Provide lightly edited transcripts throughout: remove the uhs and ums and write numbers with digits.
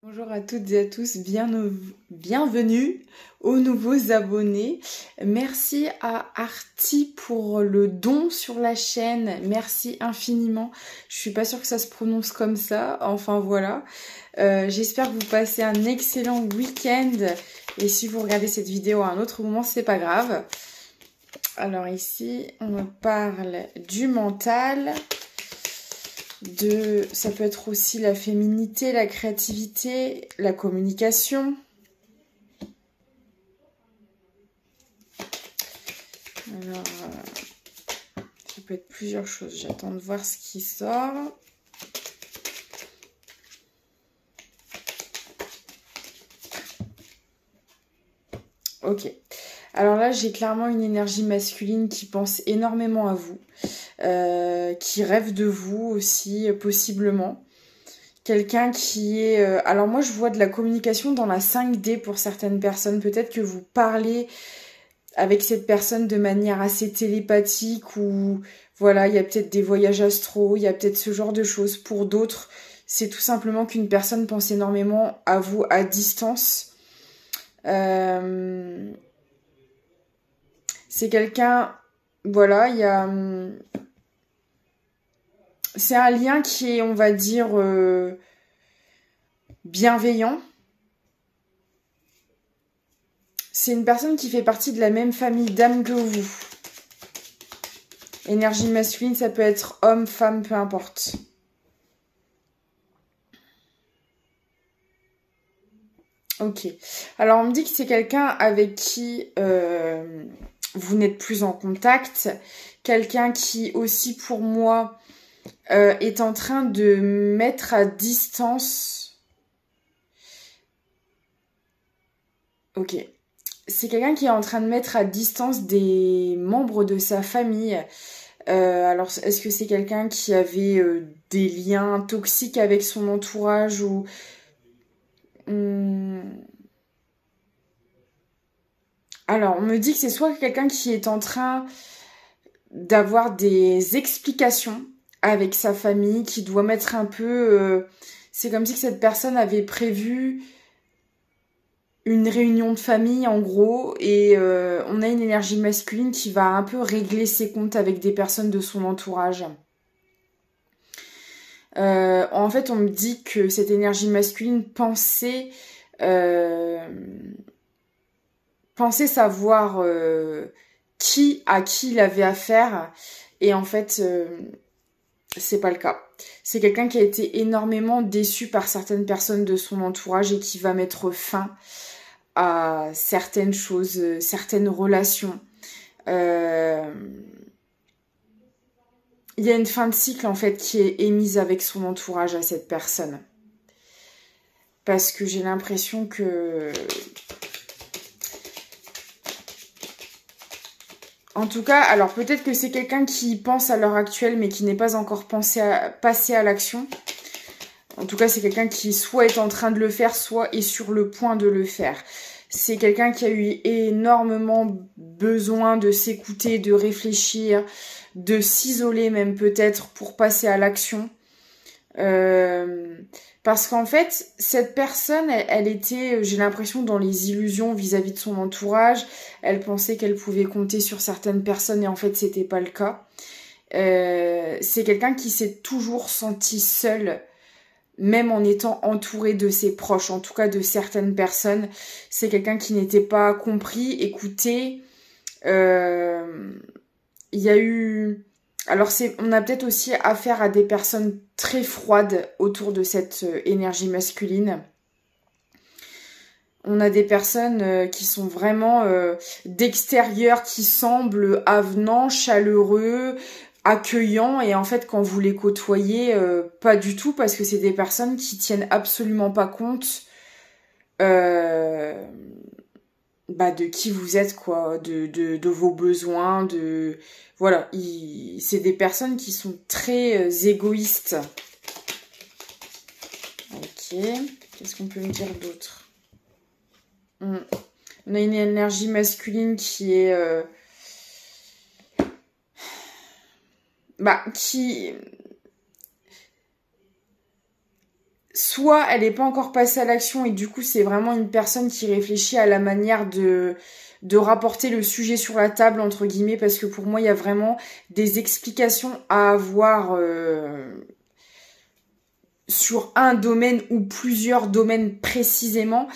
Bonjour à toutes et à tous, bienvenue aux nouveaux abonnés. Merci à Arti pour le don sur la chaîne, merci infiniment. Je suis pas sûre que ça se prononce comme ça, enfin voilà. J'espère que vous passez un excellent week-end et si vous regardez cette vidéo à un autre moment, c'est pas grave. Alors ici, on me parle du mental. Ça peut être aussi la féminité, la créativité, la communication. Alors, ça peut être plusieurs choses. J'attends de voir ce qui sort. Ok. Alors là, j'ai clairement une énergie masculine qui pense énormément à vous, qui rêve de vous aussi, possiblement. Quelqu'un qui est... alors moi, je vois de la communication dans la 5D pour certaines personnes. Peut-être que vous parlez avec cette personne de manière assez télépathique ou voilà, il y a peut-être des voyages astraux, il y a peut-être ce genre de choses. Pour d'autres, c'est tout simplement qu'une personne pense énormément à vous à distance. C'est quelqu'un, voilà, il y a... C'est un lien qui est, on va dire, bienveillant. C'est une personne qui fait partie de la même famille d'âme que vous. Énergie masculine, ça peut être homme, femme, peu importe. Ok. Alors, on me dit que c'est quelqu'un avec qui vous n'êtes plus en contact. Quelqu'un qui, aussi pour moi, est en train de mettre à distance... Ok. C'est quelqu'un qui est en train de mettre à distance des membres de sa famille. Alors, est-ce que c'est quelqu'un qui avait des liens toxiques avec son entourage ou... Alors, on me dit que c'est soit quelqu'un qui est en train d'avoir des explications avec sa famille, qui doit mettre un peu... c'est comme si que cette personne avait prévu une réunion de famille en gros et on a une énergie masculine qui va un peu régler ses comptes avec des personnes de son entourage. En fait, on me dit que cette énergie masculine pensait savoir à qui il avait affaire et en fait c'est pas le cas. C'est quelqu'un qui a été énormément déçu par certaines personnes de son entourage et qui va mettre fin à certaines choses, certaines relations. Il y a une fin de cycle en fait qui est émise avec son entourage à cette personne. Parce que j'ai l'impression que... En tout cas, alors peut-être que c'est quelqu'un qui pense à l'heure actuelle mais qui n'est pas encore passé à l'action. En tout cas, c'est quelqu'un qui soit est en train de le faire, soit est sur le point de le faire. C'est quelqu'un qui a eu énormément besoin de s'écouter, de réfléchir, de s'isoler même peut-être pour passer à l'action. Parce qu'en fait, cette personne, elle était, j'ai l'impression, dans les illusions vis-à-vis de son entourage. Elle pensait qu'elle pouvait compter sur certaines personnes et en fait, c'était pas le cas. C'est quelqu'un qui s'est toujours senti seul, même en étant entouré de ses proches, en tout cas de certaines personnes. C'est quelqu'un qui n'était pas compris, écouté. Il y a eu... Alors, on a peut-être aussi affaire à des personnes très froides autour de cette énergie masculine. On a des personnes qui sont vraiment d'extérieur, qui semblent avenants, chaleureux, accueillants. Et en fait, quand vous les côtoyez, pas du tout, parce que c'est des personnes qui tiennent absolument pas compte de qui vous êtes, quoi, de vos besoins, de... Voilà, c'est des personnes qui sont très égoïstes. Ok, qu'est-ce qu'on peut me dire d'autre? On a une énergie masculine qui est... soit elle n'est pas encore passée à l'action et du coup c'est vraiment une personne qui réfléchit à la manière de rapporter le sujet sur la table, entre guillemets, parce que pour moi il y a vraiment des explications à avoir sur un domaine ou plusieurs domaines précisément,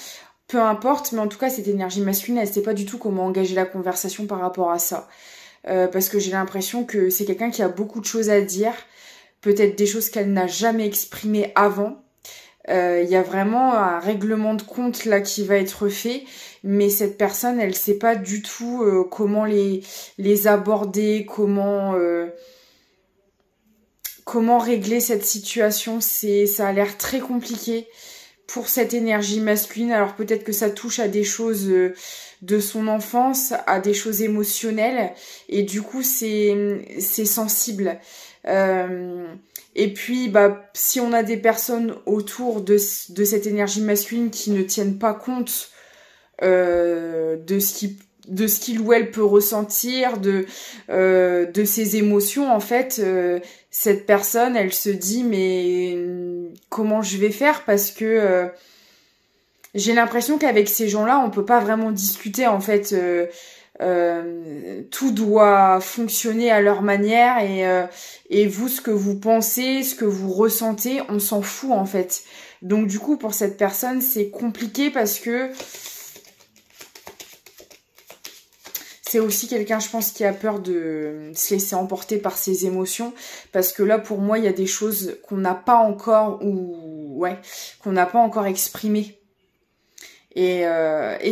peu importe, mais en tout cas cette énergie masculine, elle sait pas du tout comment engager la conversation par rapport à ça. Parce que j'ai l'impression que c'est quelqu'un qui a beaucoup de choses à dire, peut-être des choses qu'elle n'a jamais exprimées avant. Il y a vraiment un règlement de compte là qui va être fait, mais cette personne, elle sait pas du tout comment les aborder, comment régler cette situation. Ça a l'air très compliqué pour cette énergie masculine. Alors peut-être que ça touche à des choses de son enfance, à des choses émotionnelles, et du coup c'est sensible. Et puis bah si on a des personnes autour de cette énergie masculine qui ne tiennent pas compte de ce qu'il ou elle peut ressentir, de ses émotions, en fait, cette personne, elle se dit mais comment je vais faire, parce que j'ai l'impression qu'avec ces gens-là, on peut pas vraiment discuter, en fait. Tout doit fonctionner à leur manière, et vous, ce que vous pensez, ce que vous ressentez, on s'en fout, en fait. Donc du coup, pour cette personne, c'est compliqué parce que c'est aussi quelqu'un, je pense, qui a peur de se laisser emporter par ses émotions, parce que là, pour moi, il y a des choses qu'on n'a pas encore, qu'on n'a pas encore exprimées. Et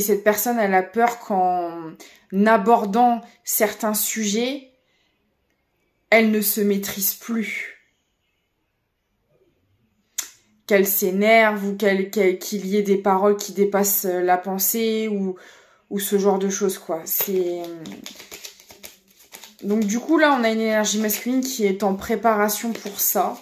cette personne, elle a peur qu'en abordant certains sujets, elle ne se maîtrise plus. Qu'elle s'énerve, ou qu'il y ait des paroles qui dépassent la pensée, ou ce genre de choses, quoi. Donc du coup, là, on a une énergie masculine qui est en préparation pour ça.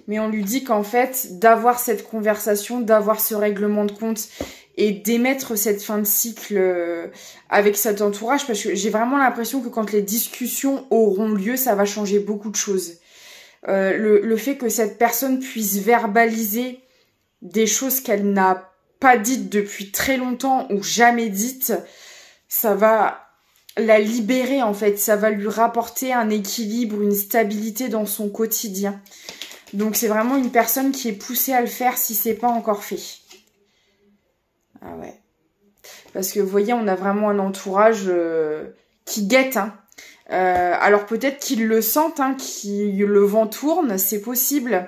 Mais on lui dit qu'en fait, d'avoir cette conversation, d'avoir ce règlement de compte et d'émettre cette fin de cycle avec cet entourage, parce que j'ai vraiment l'impression que quand les discussions auront lieu, ça va changer beaucoup de choses. Le fait que cette personne puisse verbaliser des choses qu'elle n'a pas dites depuis très longtemps ou jamais dites, ça va la libérer, en fait. Ça va lui rapporter un équilibre, une stabilité dans son quotidien. Donc c'est vraiment une personne qui est poussée à le faire si c'est pas encore fait. Ah ouais. Parce que vous voyez, on a vraiment un entourage qui guette. Hein. Alors peut-être qu'ils le sentent, hein, le vent tourne, c'est possible.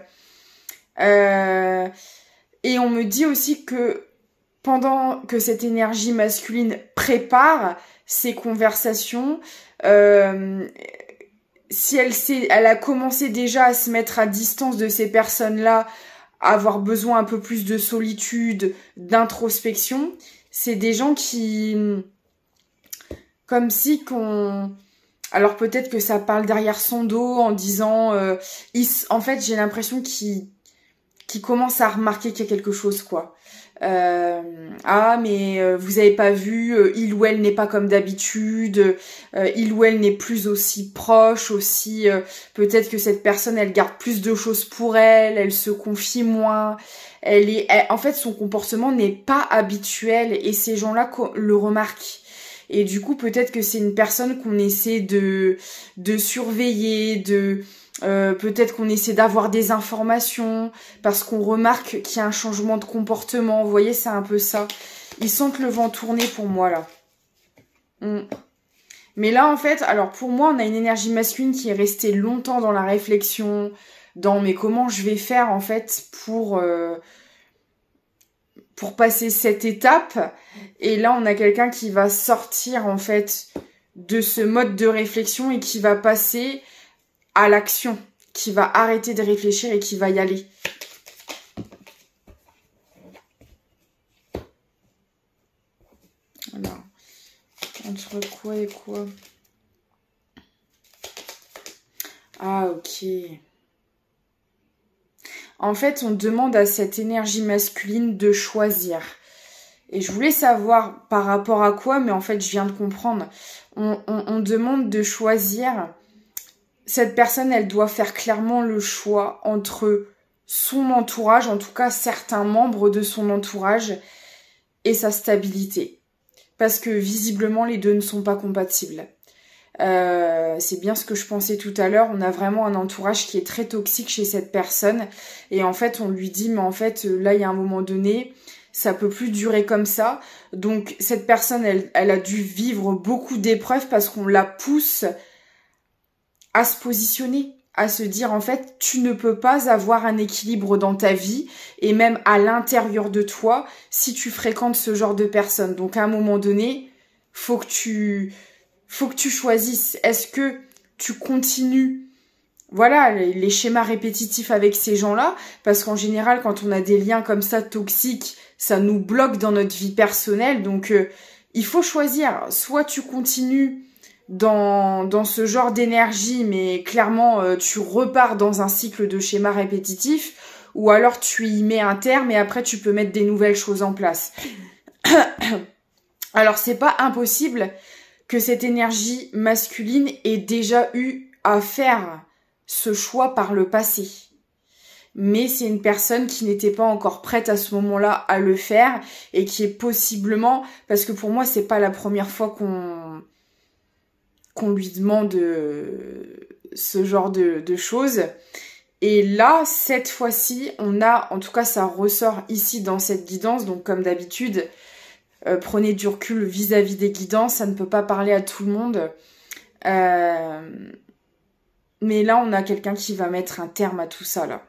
Et on me dit aussi que pendant que cette énergie masculine prépare ces conversations, si elle a commencé déjà à se mettre à distance de ces personnes-là, à avoir besoin un peu plus de solitude, d'introspection, c'est des gens qui, comme si alors peut-être que ça parle derrière son dos en disant, en fait j'ai l'impression qu'il commence à remarquer qu'il y a quelque chose, quoi. Vous avez pas vu, il ou elle n'est pas comme d'habitude, il ou elle n'est plus aussi proche, aussi peut-être que cette personne, elle garde plus de choses pour elle, elle se confie moins, en fait son comportement n'est pas habituel, et ces gens-là le remarquent. Et du coup, peut-être que c'est une personne qu'on essaie de surveiller, peut-être qu'on essaie d'avoir des informations parce qu'on remarque qu'il y a un changement de comportement. Vous voyez, c'est un peu ça. Ils sentent le vent tourner pour moi, là. Mais là, en fait, alors pour moi, on a une énergie masculine qui est restée longtemps dans la réflexion, mais comment je vais faire, en fait, pour passer cette étape. Et là, on a quelqu'un qui va sortir, en fait, de ce mode de réflexion et qui va passer à l'action, qui va arrêter de réfléchir et qui va y aller. Alors, entre quoi et quoi? Ah, ok. En fait, on demande à cette énergie masculine de choisir. Et je voulais savoir par rapport à quoi, mais en fait, je viens de comprendre. On demande de choisir cette personne, elle doit faire clairement le choix entre son entourage, en tout cas certains membres de son entourage, et sa stabilité. Parce que visiblement, les deux ne sont pas compatibles. C'est bien ce que je pensais tout à l'heure. On a vraiment un entourage qui est très toxique chez cette personne. Et en fait, on lui dit, mais en fait, là, il y a un moment donné, ça peut plus durer comme ça. Donc, cette personne, elle a dû vivre beaucoup d'épreuves parce qu'on la pousse à se positionner, à se dire, en fait, tu ne peux pas avoir un équilibre dans ta vie et même à l'intérieur de toi si tu fréquentes ce genre de personnes. Donc, à un moment donné, faut que tu choisisses. Est-ce que tu continues, voilà, les schémas répétitifs avec ces gens-là? Parce qu'en général, quand on a des liens comme ça toxiques, ça nous bloque dans notre vie personnelle. Donc, il faut choisir. Soit tu continues dans ce genre d'énergie, mais clairement, tu repars dans un cycle de schémas répétitifs, ou alors tu y mets un terme et après, tu peux mettre des nouvelles choses en place. Alors, c'est pas impossible que cette énergie masculine ait déjà eu à faire ce choix par le passé. Mais c'est une personne qui n'était pas encore prête à ce moment-là à le faire et qui est possiblement, parce que pour moi, c'est pas la première fois qu'on lui demande ce genre de choses. Et là, cette fois-ci, on a, en tout cas, ça ressort ici dans cette guidance, donc comme d'habitude, prenez du recul vis-à-vis des guidances, ça ne peut pas parler à tout le monde. Mais là, on a quelqu'un qui va mettre un terme à tout ça, là.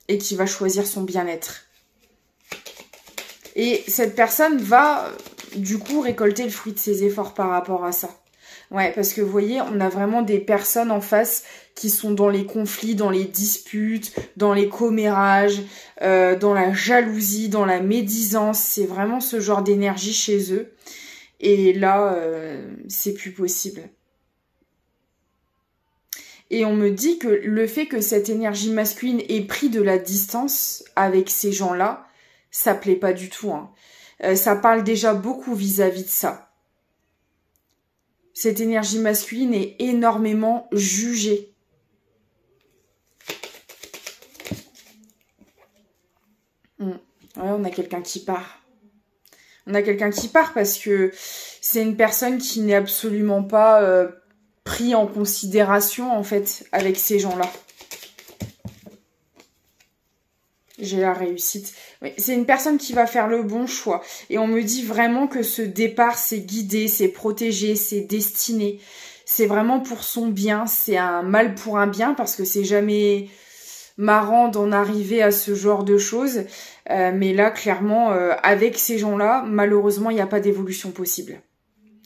Et qui va choisir son bien-être. Et cette personne va, du coup, récolter le fruit de ses efforts par rapport à ça. Ouais, parce que vous voyez, on a vraiment des personnes en face qui sont dans les conflits, dans les disputes, dans les commérages, dans la jalousie, dans la médisance. C'est vraiment ce genre d'énergie chez eux. Et là, c'est plus possible. Et on me dit que le fait que cette énergie masculine ait pris de la distance avec ces gens-là, ça plaît pas du tout. Hein. Ça parle déjà beaucoup vis-à-vis de ça. Cette énergie masculine est énormément jugée. Ouais, on a quelqu'un qui part. On a quelqu'un qui part parce que c'est une personne qui n'est absolument pas pris en considération, en fait, avec ces gens-là. J'ai la réussite. Oui, c'est une personne qui va faire le bon choix. Et on me dit vraiment que ce départ, c'est guidé, c'est protégé, c'est destiné. C'est vraiment pour son bien. C'est un mal pour un bien parce que c'est jamais marrant d'en arriver à ce genre de choses. Mais là, clairement, avec ces gens-là, malheureusement, il n'y a pas d'évolution possible.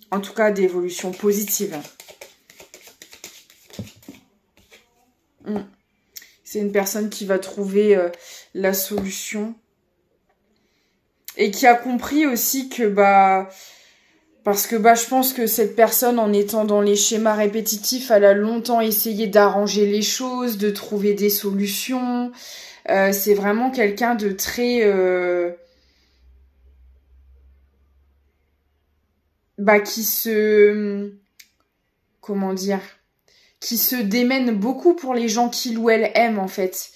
En tout cas, d'évolution positive. C'est une personne qui va trouver la solution et qui a compris aussi que parce que je pense que cette personne, en étant dans les schémas répétitifs, elle a longtemps essayé d'arranger les choses, de trouver des solutions. C'est vraiment quelqu'un de très qui se comment dire, qui se démène beaucoup pour les gens qu'il ou elle aime, en fait.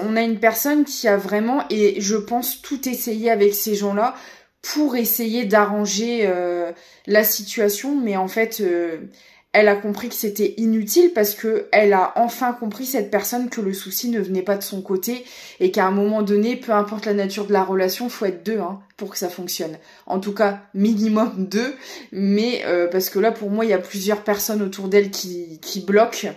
On a une personne qui a vraiment, et je pense, tout essayé avec ces gens-là pour essayer d'arranger la situation. Mais en fait, elle a compris que c'était inutile parce que elle a enfin compris, cette personne, que le souci ne venait pas de son côté et qu'à un moment donné, peu importe la nature de la relation, faut être deux pour que ça fonctionne. En tout cas, minimum deux. Mais parce que là, pour moi, il y a plusieurs personnes autour d'elle qui bloquent.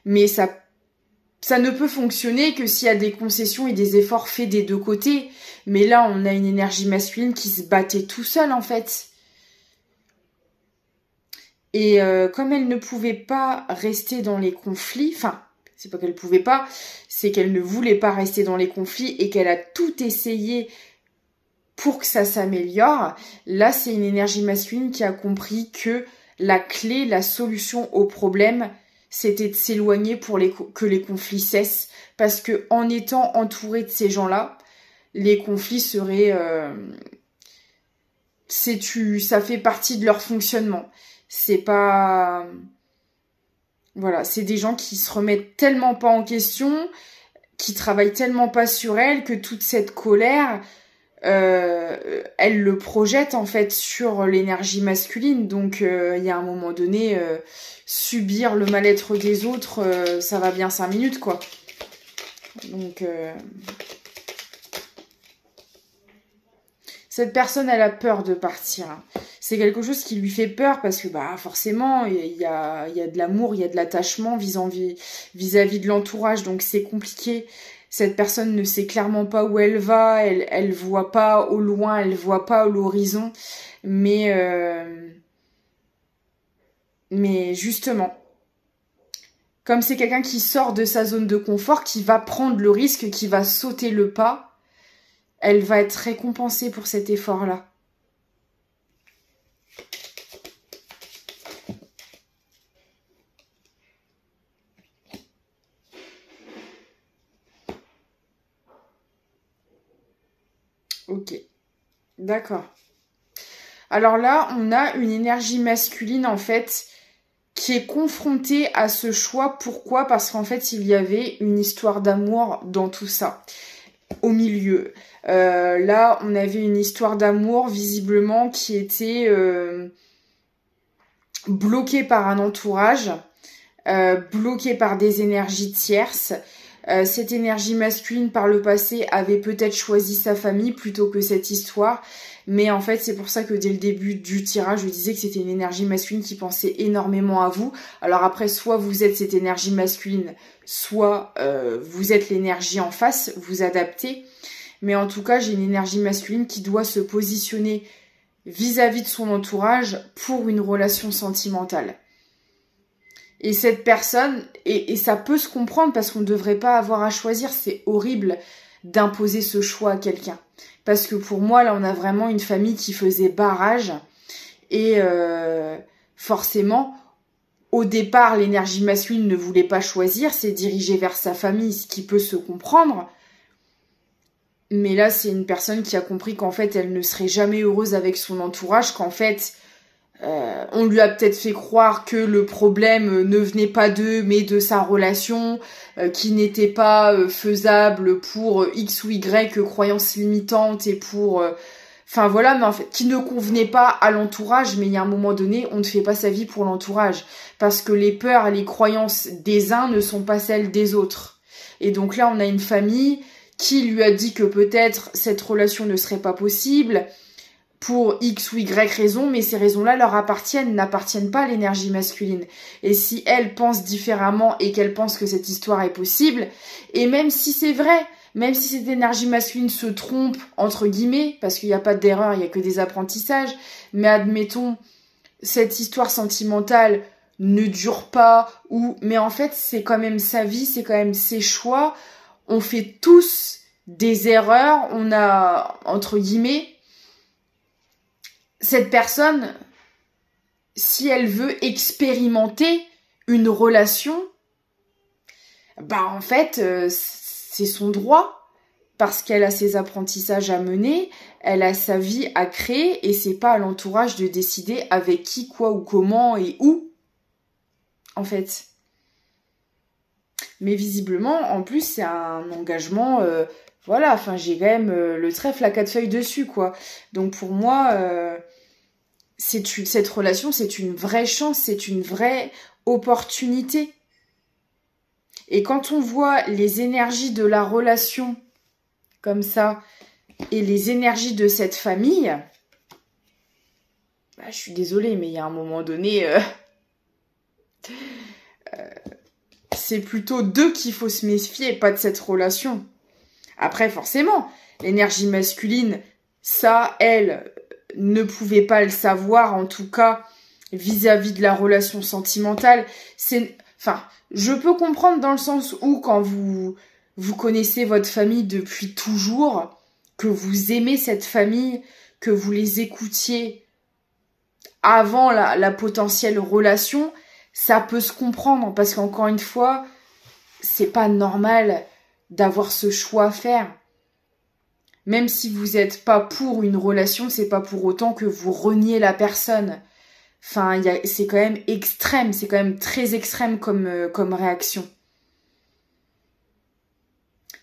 Mais ça ne peut fonctionner que s'il y a des concessions et des efforts faits des deux côtés. Mais là, on a une énergie masculine qui se battait tout seul, en fait. Et comme elle ne pouvait pas rester dans les conflits, enfin, c'est pas qu'elle pouvait pas, c'est qu'elle ne voulait pas rester dans les conflits et qu'elle a tout essayé pour que ça s'améliore. Là, c'est une énergie masculine qui a compris que la clé, la solution au problème, c'était de s'éloigner pour que les conflits cessent. Parce que en étant entouré de ces gens-là, les conflits seraient... ça fait partie de leur fonctionnement. C'est pas Voilà, c'est des gens qui se remettent tellement pas en question, qui travaillent tellement pas sur elles, que toute cette colère, elles le projettent en fait sur l'énergie masculine. Donc il y a un moment donné, subir le mal-être des autres, ça va bien 5 minutes, quoi. Donc cette personne, elle a peur de partir. C'est quelque chose qui lui fait peur parce que bah forcément, il y a de l'amour, il y a de l'attachement vis-à-vis de l'entourage. Donc c'est compliqué. Cette personne ne sait clairement pas où elle va. Elle voit pas au loin, elle voit pas l'horizon. Mais justement, comme c'est quelqu'un qui sort de sa zone de confort, qui va prendre le risque, qui va sauter le pas, elle va être récompensée pour cet effort-là. Ok, d'accord. Alors là, on a une énergie masculine, en fait, qui est confrontée à ce choix. Pourquoi? Parce qu'en fait, il y avait une histoire d'amour dans tout ça, au milieu. Là, on avait une histoire d'amour, visiblement, qui était bloquée par un entourage, bloquée par des énergies tierces. Cette énergie masculine, par le passé, avait peut-être choisi sa famille plutôt que cette histoire. Mais en fait, c'est pour ça que dès le début du tirage, je disais que c'était une énergie masculine qui pensait énormément à vous. Alors après, soit vous êtes cette énergie masculine, soit vous êtes l'énergie en face, vous adaptez. Mais en tout cas, j'ai une énergie masculine qui doit se positionner vis-à-vis de son entourage pour une relation sentimentale. Et cette personne, et ça peut se comprendre parce qu'on ne devrait pas avoir à choisir, c'est horrible d'imposer ce choix à quelqu'un. Parce que pour moi, là, on a vraiment une famille qui faisait barrage. Et forcément, au départ, l'énergie masculine ne voulait pas choisir, c'est diriger vers sa famille, ce qui peut se comprendre. Mais là, c'est une personne qui a compris qu'en fait, elle ne serait jamais heureuse avec son entourage, qu'en fait, on lui a peut-être fait croire que le problème ne venait pas d'eux, mais de sa relation, qui n'était pas faisable pour X ou Y croyances limitantes et pour... Enfin voilà, mais en fait, qui ne convenait pas à l'entourage, mais il y a un moment donné, on ne fait pas sa vie pour l'entourage. Parce que les peurs et les croyances des uns ne sont pas celles des autres. Et donc là, on a une famille qui lui a dit que peut-être cette relation ne serait pas possible, pour X ou Y raisons, mais ces raisons-là leur appartiennent, n'appartiennent pas à l'énergie masculine. Et si elle pense différemment et qu'elle pense que cette histoire est possible, et même si c'est vrai, même si cette énergie masculine se trompe, entre guillemets, parce qu'il n'y a pas d'erreur, il n'y a que des apprentissages, mais admettons, cette histoire sentimentale ne dure pas, mais en fait, c'est quand même sa vie, c'est quand même ses choix. On fait tous des erreurs, on a, entre guillemets, cette personne, si elle veut expérimenter une relation, bah en fait, c'est son droit, parce qu'elle a ses apprentissages à mener, elle a sa vie à créer, et c'est pas à l'entourage de décider avec qui, quoi ou comment et où, en fait. Mais visiblement, en plus, c'est un engagement... voilà, enfin, j'ai quand même le trèfle à 4 feuilles dessus, quoi. Donc pour moi... cette relation, c'est une vraie chance, c'est une vraie opportunité. Et quand on voit les énergies de la relation comme ça et les énergies de cette famille, bah, je suis désolée, mais il y a un moment donné, c'est plutôt d'eux qu'il faut se méfier, pas de cette relation. Après, forcément, l'énergie masculine, ça, elle, ne pouvait pas le savoir, en tout cas, vis-à-vis de la relation sentimentale. Enfin, je peux comprendre dans le sens où, quand vous connaissez votre famille depuis toujours, que vous aimez cette famille, que vous les écoutiez avant la potentielle relation, ça peut se comprendre, parce qu'encore une fois, c'est pas normal d'avoir ce choix à faire. Même si vous n'êtes pas pour une relation, c'est pas pour autant que vous reniez la personne. Enfin, c'est quand même extrême, c'est quand même très extrême comme réaction.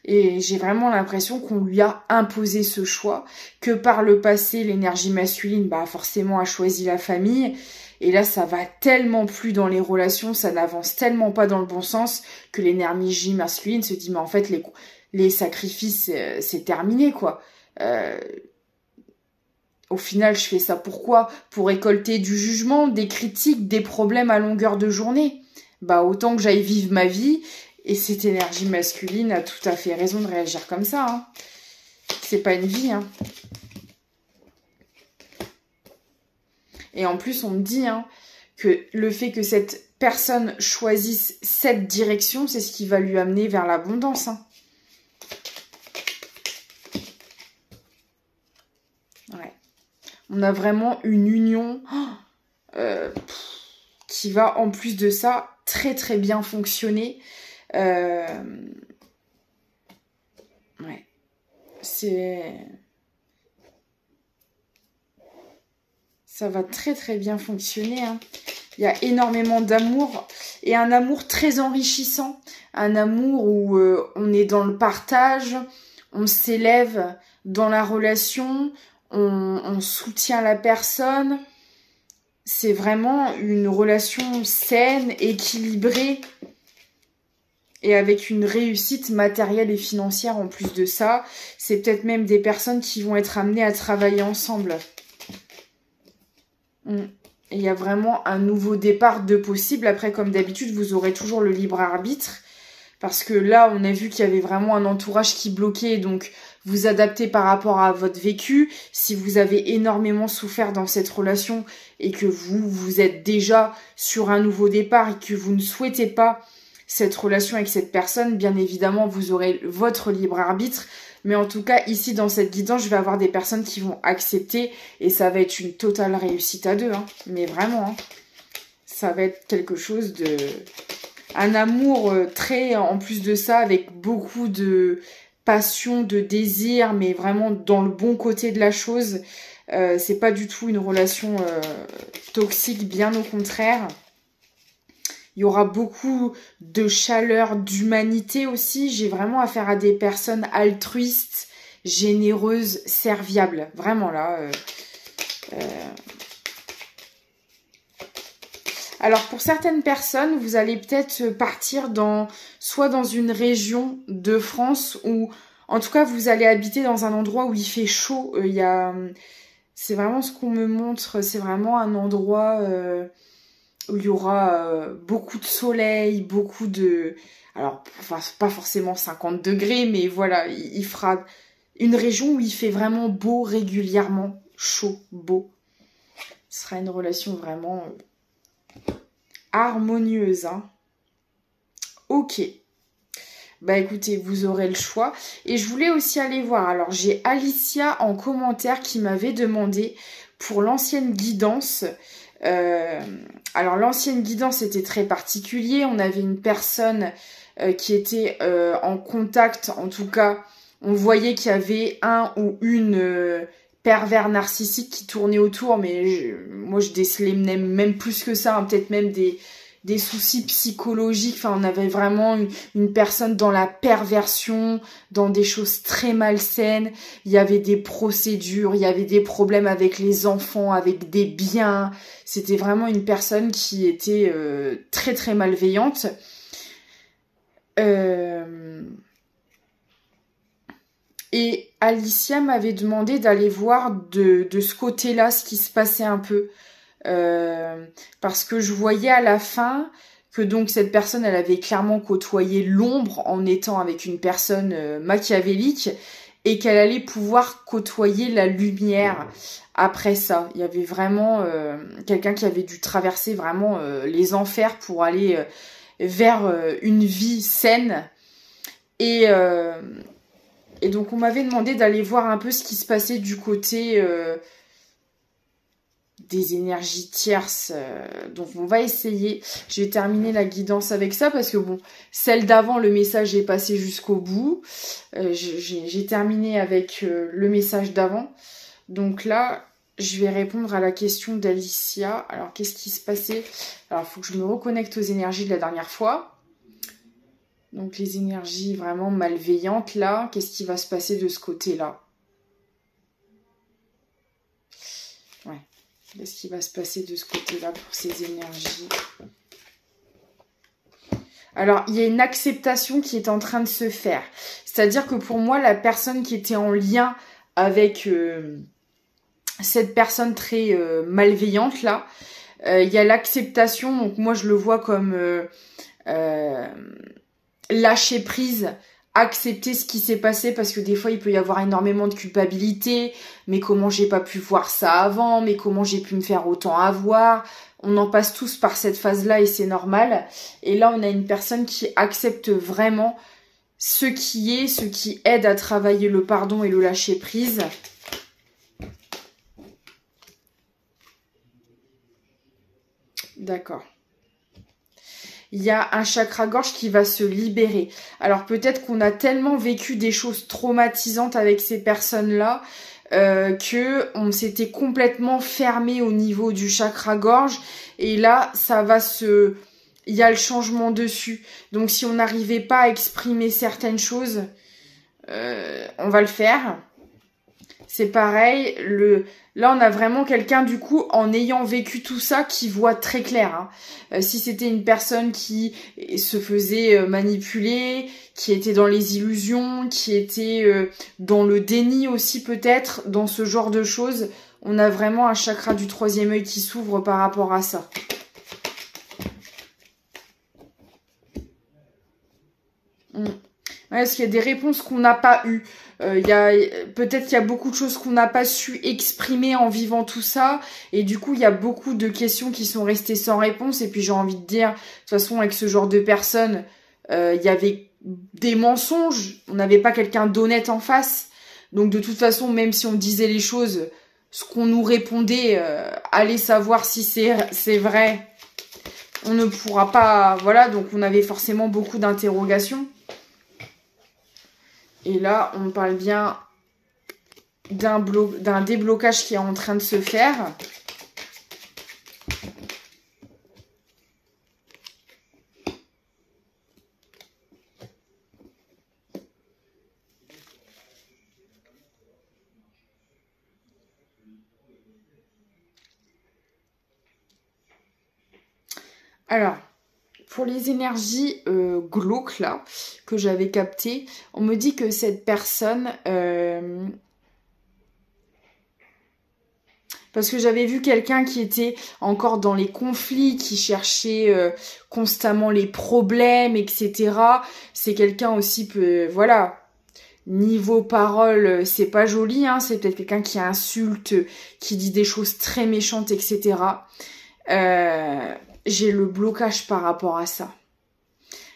Et j'ai vraiment l'impression qu'on lui a imposé ce choix, que par le passé, l'énergie masculine, bah forcément, a choisi la famille. Et là, ça va tellement plus dans les relations, ça n'avance tellement pas dans le bon sens, que l'énergie masculine se dit, mais en fait, les sacrifices, c'est terminé, quoi. Au final, je fais ça pourquoi? Pour récolter du jugement, des critiques, des problèmes à longueur de journée. Bah, autant que j'aille vivre ma vie. Et cette énergie masculine a tout à fait raison de réagir comme ça. Hein. C'est pas une vie. Hein. Et en plus, on me dit que le fait que cette personne choisisse cette direction, c'est ce qui va lui amener vers l'abondance. Hein. Ouais. On a vraiment une union qui va, en plus de ça, très très bien fonctionner. Ouais. Ça va très très bien fonctionner. Hein. Il y a énormément d'amour et un amour très enrichissant. Un amour où on est dans le partage, on s'élève dans la relation, on soutient la personne. C'est vraiment une relation saine, équilibrée. Et avec une réussite matérielle et financière en plus de ça. C'est peut-être même des personnes qui vont être amenées à travailler ensemble. Et il y a vraiment un nouveau départ de possible. Après, comme d'habitude, vous aurez toujours le libre arbitre. Parce que là, on a vu qu'il y avait vraiment un entourage qui bloquait. Donc, vous adaptez par rapport à votre vécu. Si vous avez énormément souffert dans cette relation et que vous êtes déjà sur un nouveau départ et que vous ne souhaitez pas cette relation avec cette personne, bien évidemment, vous aurez votre libre arbitre. Mais en tout cas, ici, dans cette guidance, je vais avoir des personnes qui vont accepter et ça va être une totale réussite à deux. Hein. Mais vraiment, hein. Ça va être quelque chose de... Un amour très, en plus de ça, avec beaucoup de passion, de désir, mais vraiment dans le bon côté de la chose. C'est pas du tout une relation toxique, bien au contraire. Il y aura beaucoup de chaleur, d'humanité aussi. J'ai vraiment affaire à des personnes altruistes, généreuses, serviables. Vraiment là. Alors pour certaines personnes, vous allez peut-être partir soit dans une région de France ou en tout cas vous allez habiter dans un endroit où il fait chaud. C'est vraiment ce qu'on me montre. C'est vraiment un endroit... où il y aura beaucoup de soleil, beaucoup de... Alors, enfin, pas forcément 50 degrés, mais voilà, il fera une région où il fait vraiment beau régulièrement, chaud, beau. Ce sera une relation vraiment harmonieuse. Hein. Ok. Bah écoutez, vous aurez le choix. Et je voulais aussi aller voir. Alors, j'ai Alicia en commentaire qui m'avait demandé pour l'ancienne guidance... alors l'ancienne guidance était très particulier. On avait une personne qui était en contact, en tout cas, on voyait qu'il y avait un ou une pervers narcissique qui tournait autour, mais moi je décelais même plus que ça, hein, peut-être même des soucis psychologiques. Enfin, on avait vraiment une personne dans la perversion, dans des choses très malsaines. Il y avait des procédures, il y avait des problèmes avec les enfants, avec des biens. C'était vraiment une personne qui était très très malveillante. Et Alicia m'avait demandé d'aller voir de ce côté-là ce qui se passait un peu. Parce que je voyais à la fin que donc cette personne, elle avait clairement côtoyé l'ombre en étant avec une personne machiavélique et qu'elle allait pouvoir côtoyer la lumière après ça. Il y avait vraiment quelqu'un qui avait dû traverser vraiment les enfers pour aller vers une vie saine. Et donc on m'avait demandé d'aller voir un peu ce qui se passait du côté... des énergies tierces, donc on va essayer. Je vais terminer la guidance avec ça parce que bon, celle d'avant, le message est passé jusqu'au bout. J'ai terminé avec le message d'avant. Donc là, je vais répondre à la question d'Alicia. Alors, qu'est-ce qui se passait? Alors, il faut que je me reconnecte aux énergies de la dernière fois. Donc, les énergies vraiment malveillantes, là. Qu'est-ce qui va se passer de ce côté-là? Ouais. Qu'est-ce qui va se passer de ce côté-là pour ces énergies? Alors, il y a une acceptation qui est en train de se faire. C'est-à-dire que pour moi, la personne qui était en lien avec cette personne très malveillante, là, il y a l'acceptation. Donc, moi, je le vois comme lâcher prise, accepter ce qui s'est passé, parce que des fois, il peut y avoir énormément de culpabilité. Mais comment j'ai pas pu voir ça avant? Mais comment j'ai pu me faire autant avoir? On en passe tous par cette phase-là et c'est normal. Et là, on a une personne qui accepte vraiment ce qui aide à travailler le pardon et le lâcher prise. D'accord. Il y a un chakra-gorge qui va se libérer. Alors peut-être qu'on a tellement vécu des choses traumatisantes avec ces personnes-là que on s'était complètement fermé au niveau du chakra-gorge. Et là, il y a le changement dessus. Donc si on n'arrivait pas à exprimer certaines choses, on va le faire. C'est pareil, là on a vraiment quelqu'un du coup en ayant vécu tout ça qui voit très clair. Si c'était une personne qui se faisait manipuler, qui était dans les illusions, qui était dans le déni aussi peut-être, dans ce genre de choses, on a vraiment un chakra du troisième œil qui s'ouvre par rapport à ça. Ouais, parce qu'il y a des réponses qu'on n'a pas eues. Peut-être qu'il y a beaucoup de choses qu'on n'a pas su exprimer en vivant tout ça. Et du coup, il y a beaucoup de questions qui sont restées sans réponse. Et puis j'ai envie de dire, de toute façon, avec ce genre de personnes, il y avait des mensonges. On n'avait pas quelqu'un d'honnête en face. Donc de toute façon, même si on disait les choses, ce qu'on nous répondait, allez savoir si c'est vrai. On ne pourra pas... Voilà, donc on avait forcément beaucoup d'interrogations. Et là, on parle bien d'un déblocage qui est en train de se faire. Alors, pour les énergies glauques, là, que j'avais captées, on me dit que cette personne... parce que j'avais vu quelqu'un qui était encore dans les conflits, qui cherchait constamment les problèmes, etc. C'est quelqu'un aussi voilà... Niveau parole, c'est pas joli, hein. C'est peut-être quelqu'un qui insulte, qui dit des choses très méchantes, etc. J'ai le blocage par rapport à ça.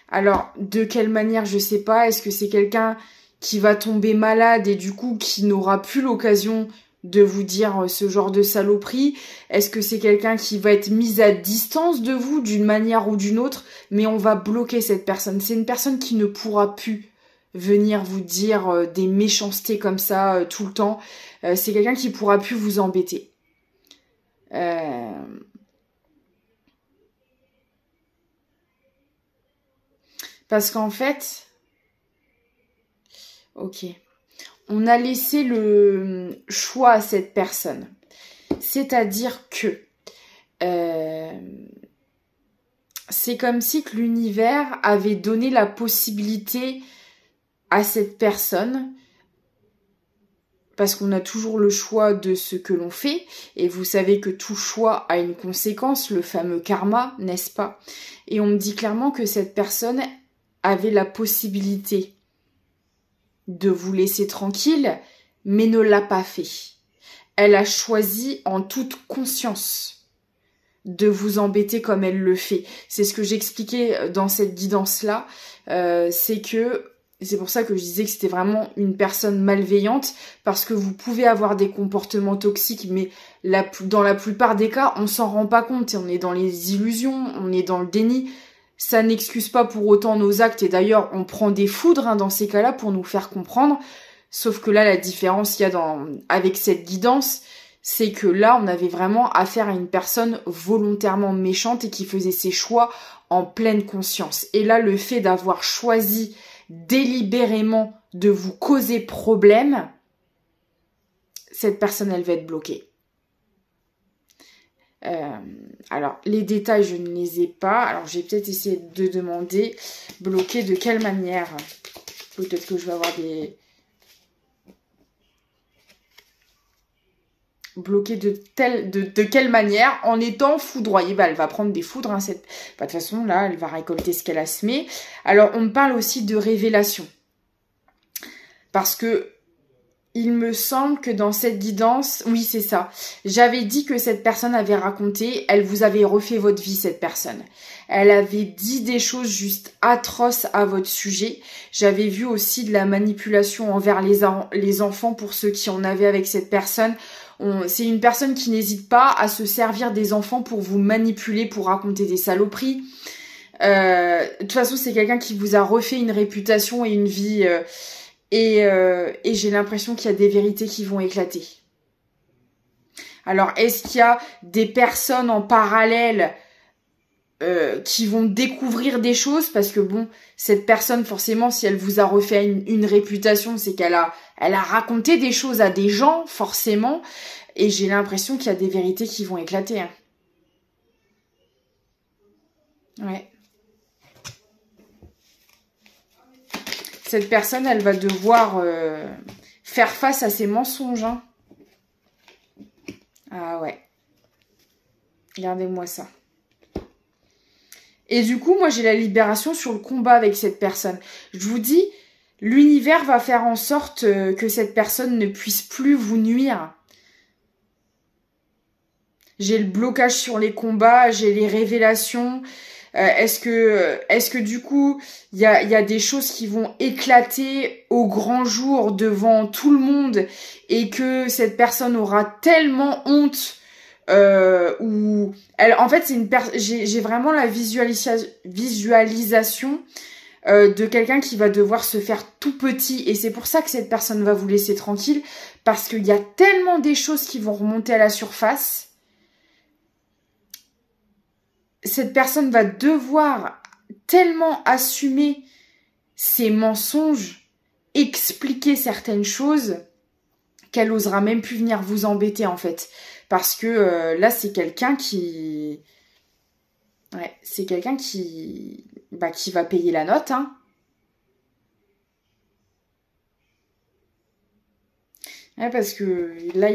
Alors, de quelle manière, je sais pas. Est-ce que c'est quelqu'un qui va tomber malade et du coup qui n'aura plus l'occasion de vous dire ce genre de saloperie? Est-ce que c'est quelqu'un qui va être mis à distance de vous d'une manière ou d'une autre, mais on va bloquer cette personne? C'est une personne qui ne pourra plus venir vous dire des méchancetés comme ça tout le temps. C'est quelqu'un qui pourra plus vous embêter. Parce qu'en fait, ok, on a laissé le choix à cette personne. C'est-à-dire que c'est comme si que l'univers avait donné la possibilité à cette personne, parce qu'on a toujours le choix de ce que l'on fait, et vous savez que tout choix a une conséquence, le fameux karma, n'est-ce pas? Et on me dit clairement que cette personne avait la possibilité de vous laisser tranquille, mais ne l'a pas fait. Elle a choisi en toute conscience de vous embêter comme elle le fait. C'est ce que j'expliquais dans cette guidance-là, c'est pour ça que je disais que c'était vraiment une personne malveillante, parce que vous pouvez avoir des comportements toxiques, mais dans la plupart des cas, on s'en rend pas compte et on est dans les illusions, on est dans le déni. Ça n'excuse pas pour autant nos actes, et d'ailleurs, on prend des foudres dans ces cas-là pour nous faire comprendre. Sauf que là, la différence qu'il y a avec cette guidance, c'est que là, on avait vraiment affaire à une personne volontairement méchante et qui faisait ses choix en pleine conscience. Et là, le fait d'avoir choisi délibérément de vous causer problème, cette personne, elle va être bloquée. Alors, les détails, je ne les ai pas. Alors, j'ai peut-être essayé de demander bloqué de quelle manière. Peut-être que je vais avoir des... Bloqué de quelle manière, en étant foudroyée. Bah, elle va prendre des foudres. Hein, de toute façon, là, elle va récolter ce qu'elle a semé. Alors, on me parle aussi de révélation. Parce que il me semble que dans cette guidance, oui c'est ça, j'avais dit que cette personne avait raconté, elle vous avait refait votre vie cette personne. Elle avait dit des choses juste atroces à votre sujet. J'avais vu aussi de la manipulation envers les enfants pour ceux qui en avaient avec cette personne. C'est une personne qui n'hésite pas à se servir des enfants pour vous manipuler, pour raconter des saloperies. De toute façon, c'est quelqu'un qui vous a refait une réputation et une vie... Et j'ai l'impression qu'il y a des vérités qui vont éclater. Alors, est-ce qu'il y a des personnes en parallèle qui vont découvrir des choses? Parce que bon, cette personne, forcément, si elle vous a refait une réputation, c'est qu'elle a raconté des choses à des gens, forcément. Et j'ai l'impression qu'il y a des vérités qui vont éclater. Hein. Ouais. Cette personne, elle va devoir faire face à ses mensonges. Hein. Ah ouais. Regardez-moi ça. Et du coup, moi, j'ai la libération sur le combat avec cette personne. Je vous dis, l'univers va faire en sorte que cette personne ne puisse plus vous nuire. J'ai le blocage sur les combats, j'ai les révélations... Est-ce que du coup, il y a des choses qui vont éclater au grand jour devant tout le monde et que cette personne aura tellement honte ou en fait j'ai vraiment la visualisation de quelqu'un qui va devoir se faire tout petit et c'est pour ça que cette personne va vous laisser tranquille parce qu'il y a tellement des choses qui vont remonter à la surface. Cette personne va devoir tellement assumer ses mensonges, expliquer certaines choses, qu'elle osera même plus venir vous embêter en fait. Parce que là, c'est quelqu'un qui... Ouais, c'est quelqu'un qui va payer la note, hein. Ouais, parce que là,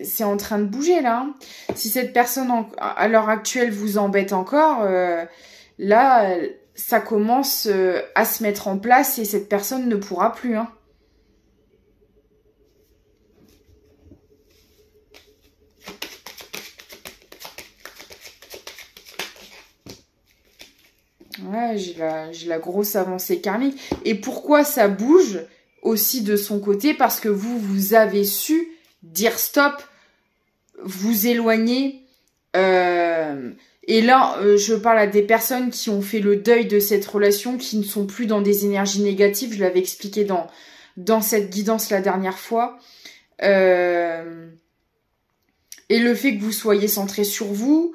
c'est en train de bouger, là. Hein. Si cette personne, à l'heure actuelle, vous embête encore, là, ça commence à se mettre en place et cette personne ne pourra plus. Hein. Ouais, j'ai la grosse avancée karmique. Et pourquoi ça bouge ? Aussi de son côté parce que vous avez su dire stop, vous éloigner. Et là, je parle à des personnes qui ont fait le deuil de cette relation, qui ne sont plus dans des énergies négatives. Je l'avais expliqué dans cette guidance la dernière fois. Et le fait que vous soyez centré sur vous,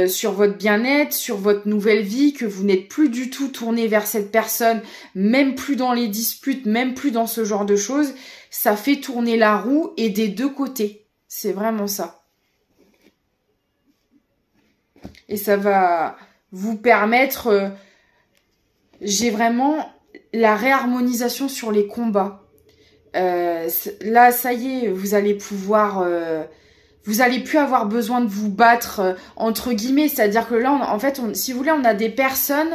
sur votre bien-être, sur votre nouvelle vie, que vous n'êtes plus du tout tourné vers cette personne, même plus dans les disputes, même plus dans ce genre de choses, ça fait tourner la roue et des deux côtés. C'est vraiment ça. Et ça va vous permettre... j'ai vraiment la réharmonisation sur les combats. Là, ça y est, vous allez pouvoir... vous allez plus avoir besoin de vous battre entre guillemets, c'est-à-dire que là, en fait, si vous voulez, on a des personnes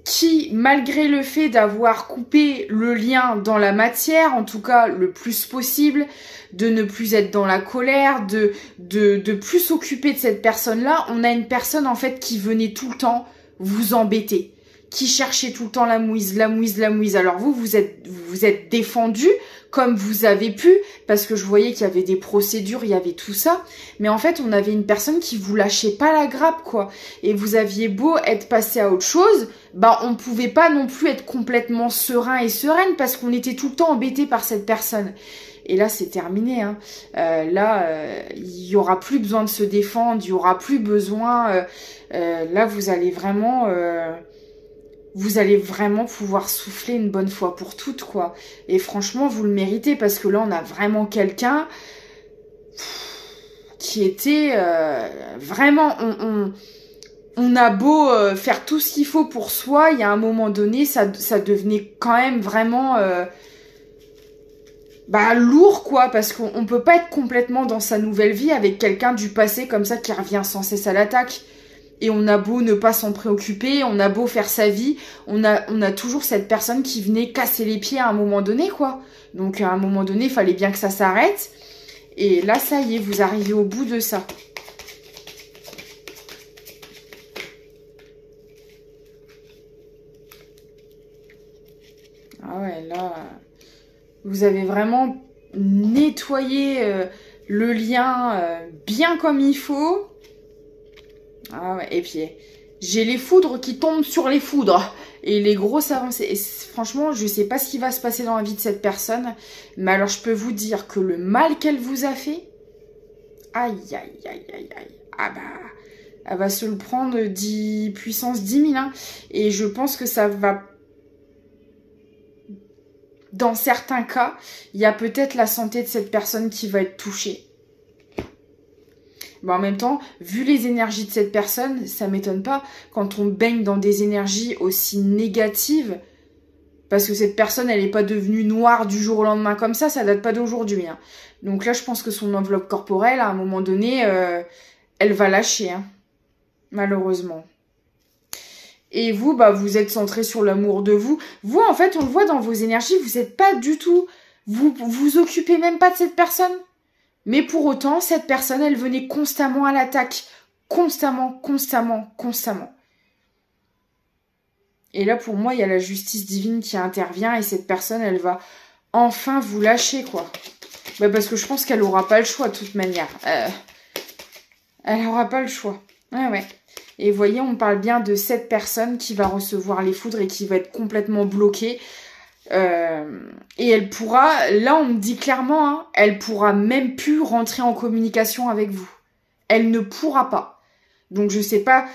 qui, malgré le fait d'avoir coupé le lien dans la matière, en tout cas le plus possible, de ne plus être dans la colère, de plus s'occuper de cette personne-là, on a une personne en fait qui venait tout le temps vous embêter, qui cherchait tout le temps la mouise, la mouise, la mouise. Alors vous êtes défendu comme vous avez pu, parce que je voyais qu'il y avait des procédures, il y avait tout ça, mais en fait, on avait une personne qui vous lâchait pas la grappe, quoi. Et vous aviez beau être passé à autre chose, bah on pouvait pas non plus être complètement serein et sereine, parce qu'on était tout le temps embêté par cette personne. Et là, c'est terminé. Hein. Il y aura plus besoin de se défendre, il y aura plus besoin... là, vous allez vraiment pouvoir souffler une bonne fois pour toutes, quoi. Et franchement, vous le méritez, parce que là, on a vraiment quelqu'un qui était vraiment... On a beau faire tout ce qu'il faut pour soi, il y a un moment donné, ça devenait quand même vraiment lourd, quoi, parce qu'on peut pas être complètement dans sa nouvelle vie avec quelqu'un du passé comme ça qui revient sans cesse à l'attaque. Et on a beau ne pas s'en préoccuper, on a beau faire sa vie, on a toujours cette personne qui venait casser les pieds à un moment donné, quoi. Donc à un moment donné, il fallait bien que ça s'arrête. Et là, ça y est, vous arrivez au bout de ça. Ah ouais, là, vous avez vraiment nettoyé le lien bien comme il faut. Ah ouais, et puis j'ai les foudres qui tombent sur les foudres et les grosses avancées. Et franchement, je sais pas ce qui va se passer dans la vie de cette personne, mais alors je peux vous dire que le mal qu'elle vous a fait, aïe, aïe, aïe, aïe, aïe, ah bah, elle va se le prendre puissance 10 000, hein. Et je pense que ça va... Dans certains cas, il y a peut-être la santé de cette personne qui va être touchée. Mais en même temps, vu les énergies de cette personne, ça m'étonne pas quand on baigne dans des énergies aussi négatives, parce que cette personne, elle n'est pas devenue noire du jour au lendemain comme ça date pas d'aujourd'hui. Hein. Donc là, je pense que son enveloppe corporelle, à un moment donné, elle va lâcher, hein, malheureusement. Et vous, vous êtes centré sur l'amour de vous. Vous, en fait, on le voit dans vos énergies, vous n'êtes pas du tout... Vous occupez même pas de cette personne. Mais pour autant, cette personne, elle venait constamment à l'attaque. Constamment, constamment, constamment. Et là, pour moi, il y a la justice divine qui intervient et cette personne, elle va enfin vous lâcher, quoi. Parce que je pense qu'elle n'aura pas le choix, de toute manière. Elle n'aura pas le choix. Ouais. Et vous voyez, on parle bien de cette personne qui va recevoir les foudres et qui va être complètement bloquée. Et elle pourra, là on me dit clairement, hein, elle pourra même plus rentrer en communication avec vous. Elle ne pourra pas. Donc je sais pas,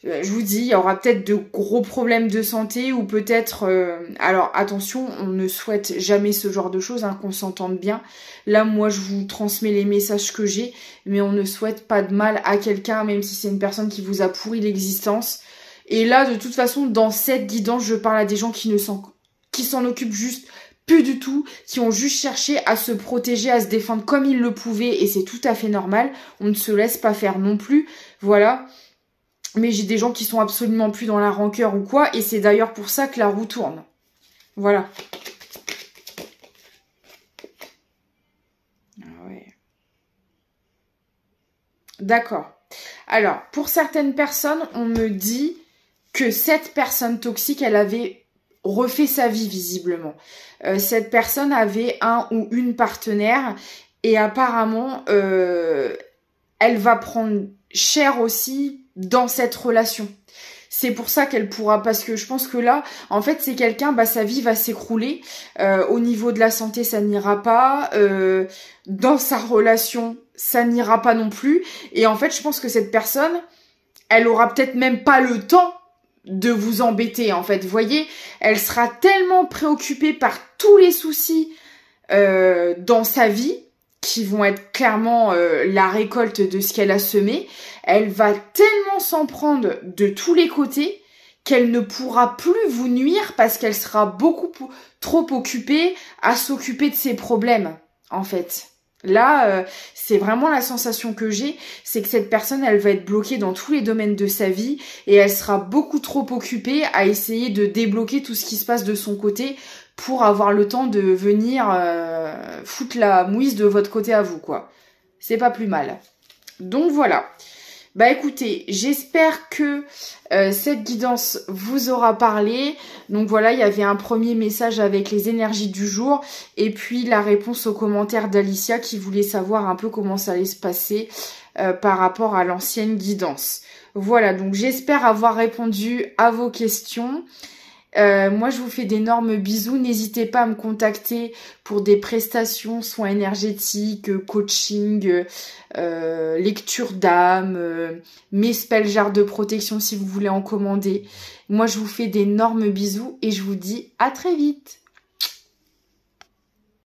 je vous dis, il y aura peut-être de gros problèmes de santé ou peut-être... alors attention, on ne souhaite jamais ce genre de choses, hein, qu'on s'entende bien. Là, moi, je vous transmets les messages que j'ai, mais on ne souhaite pas de mal à quelqu'un, même si c'est une personne qui vous a pourri l'existence. Et là, de toute façon, dans cette guidance, je parle à des gens qui s'en occupent juste plus du tout, qui ont juste cherché à se protéger, à se défendre comme ils le pouvaient, et c'est tout à fait normal. On ne se laisse pas faire non plus, voilà. Mais j'ai des gens qui sont absolument plus dans la rancœur ou quoi, et c'est d'ailleurs pour ça que la roue tourne. Voilà. Ah ouais. D'accord. Alors, pour certaines personnes, on me dit que cette personne toxique, elle avait refait sa vie visiblement. Cette personne avait un ou une partenaire et apparemment, elle va prendre cher aussi dans cette relation. C'est pour ça qu'elle pourra, parce que je pense que là, en fait, c'est quelqu'un, sa vie va s'écrouler. Au niveau de la santé, ça n'ira pas. Dans sa relation, ça n'ira pas non plus. Et en fait, je pense que cette personne, elle aura peut-être même pas le temps de vous embêter, en fait. Vous voyez, elle sera tellement préoccupée par tous les soucis dans sa vie, qui vont être clairement la récolte de ce qu'elle a semé. Elle va tellement s'en prendre de tous les côtés qu'elle ne pourra plus vous nuire parce qu'elle sera beaucoup trop occupée à s'occuper de ses problèmes, en fait. Là, c'est vraiment la sensation que j'ai, c'est que cette personne, elle va être bloquée dans tous les domaines de sa vie et elle sera beaucoup trop occupée à essayer de débloquer tout ce qui se passe de son côté pour avoir le temps de venir foutre la mouise de votre côté à vous, quoi. C'est pas plus mal. Donc voilà. Écoutez, j'espère que cette guidance vous aura parlé. Donc voilà, il y avait un premier message avec les énergies du jour et puis la réponse aux commentaires d'Alicia qui voulait savoir un peu comment ça allait se passer par rapport à l'ancienne guidance. Voilà, donc j'espère avoir répondu à vos questions. Moi, je vous fais d'énormes bisous. N'hésitez pas à me contacter pour des prestations, soins énergétiques, coaching, lecture d'âme, mes spells jars de protection si vous voulez en commander. Moi, je vous fais d'énormes bisous et je vous dis à très vite.